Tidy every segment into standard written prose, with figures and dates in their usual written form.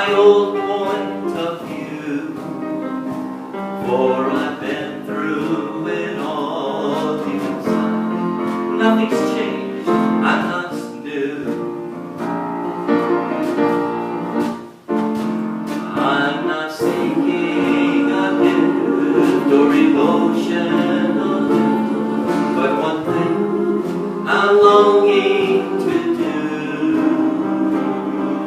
my old point of view, for I've been through it all inside. Nothing's changed, I'm not new. I'm not seeking a gift or emotional lift, but one thing I'm longing to do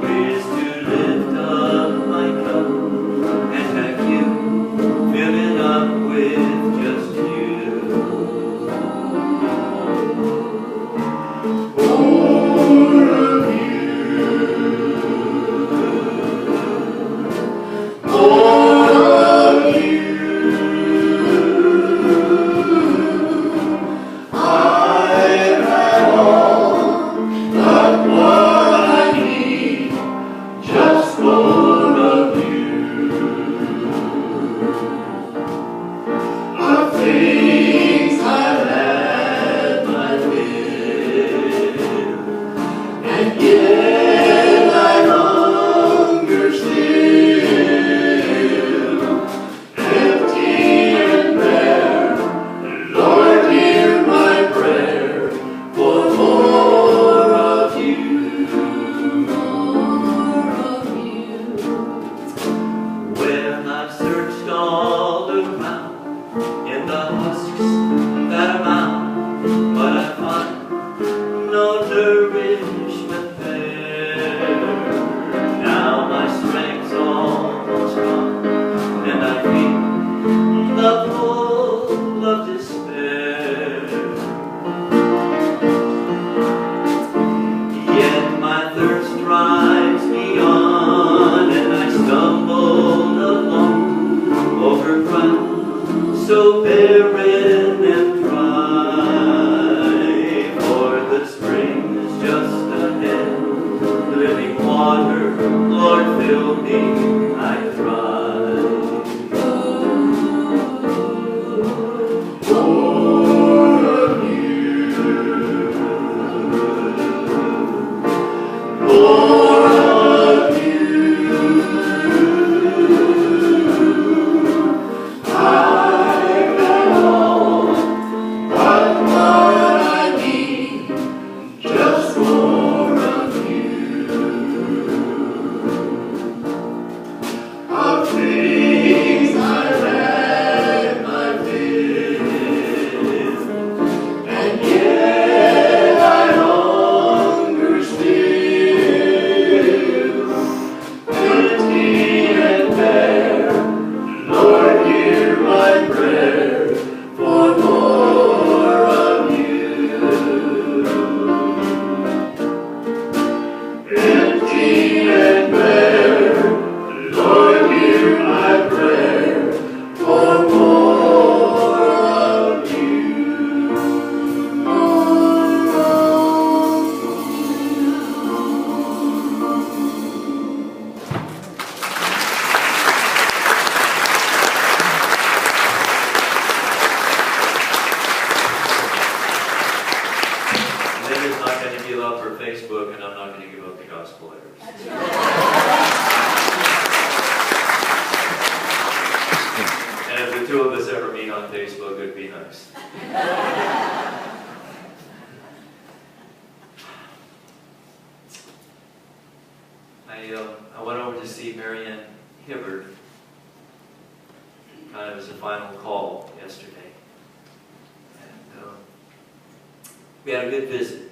is to lift up my cup and have you fill it up with just you. More of you. More of you. I've had all but what I need, just more of you. Of things I've had my fill, and yet I hunger still, empty and bare. Lord, hear my prayer for more of you. More of you. When I've searched all around in the husks that amount, but I find no nourishment there. Now my strength's almost gone, and I feel the pull of despair. Yet my thirst drives me on, and I stumble along over ground so barren and dry. For the spring is just ahead, living water, Lord, fill me, I thrive. More of you. More of you. I've got all but what I need, just more of you. Of things I've had my fill, and yet I hunger still, empty and bare. Lord, hear my prayer for more of you. Empty and bare. Lord, hear my prayer for more of you. More of Linda's not going to give up her Facebook, and I'm not going to give up the gospel letters. And if the two of us ever meet on Facebook, it'd be nice. I went over to see Marianne Hibbard, kind of as a final call yesterday. And we had a good visit.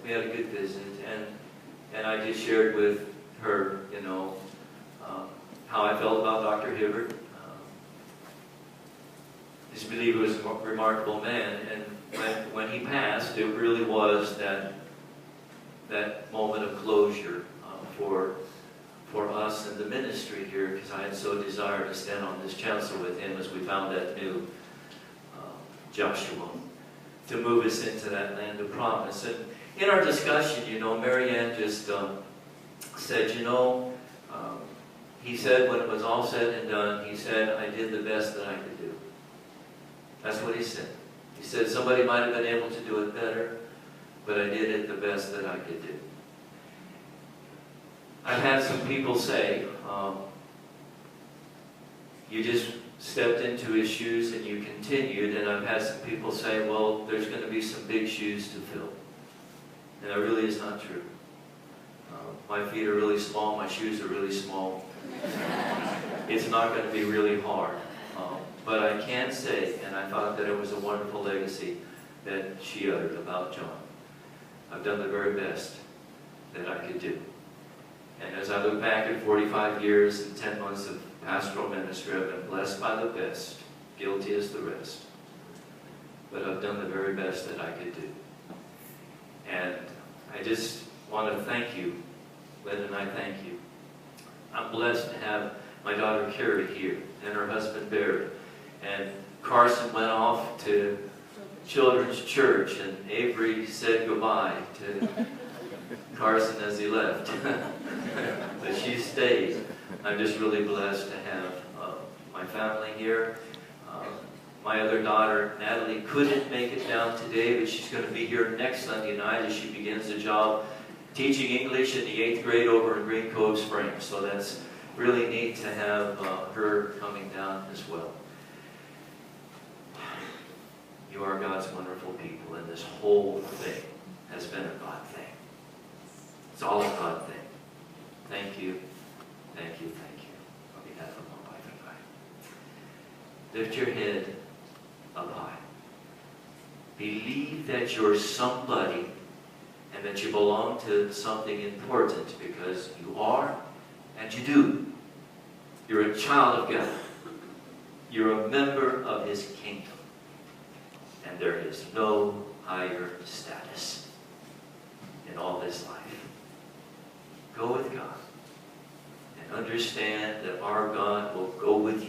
And I just shared with her, you know, how I felt about Dr. Hibbard. I just believe he was a remarkable man, and when he passed, it really was that moment of closure for us and the ministry here, because I had so desired to stand on this chancel with him as we found that new Joshua, to move us into that land of promise. And in our discussion, you know, Marianne just said, you know, he said when it was all said and done, he said, I did the best that I could do. That's what he said. He said, somebody might have been able to do it better, but I did it the best that I could do. I I've had some people say, you just stepped into his shoes and you continued, and I've had some people say, well, there's going to be some big shoes to fill. And that really is not true. My feet are really small, my shoes are really small. It's not going to be really hard. But I can say, and I thought that it was a wonderful legacy that she uttered about John. I've done the very best that I could do. And as I look back at 45 years and 10 months of pastoral ministry, I've been blessed by the best, guilty as the rest. But I've done the very best that I could do. And I just want to thank you, Lynn, and I thank you. I'm blessed to have my daughter Carrie here and her husband Barry. And Carson went off to Children's Church, and Avery said goodbye to Carson as he left. But she stayed. I'm just really blessed to have my family here. My other daughter, Natalie, couldn't make it down today, but she's going to be here next Sunday night as she begins a job teaching English in the 8th grade over in Green Cove Springs. So that's really neat to have her coming down as well. You are God's wonderful people, and this whole thing has been a God thing. It's all a God thing. Thank you, thank you, thank you. On behalf of my wife and I. Lift your head up high. Believe that you're somebody and that you belong to something important, because you are and you do. You're a child of God. You're a member of His kingdom. And there is no higher status in all this life. Go with God and understand that our God will go with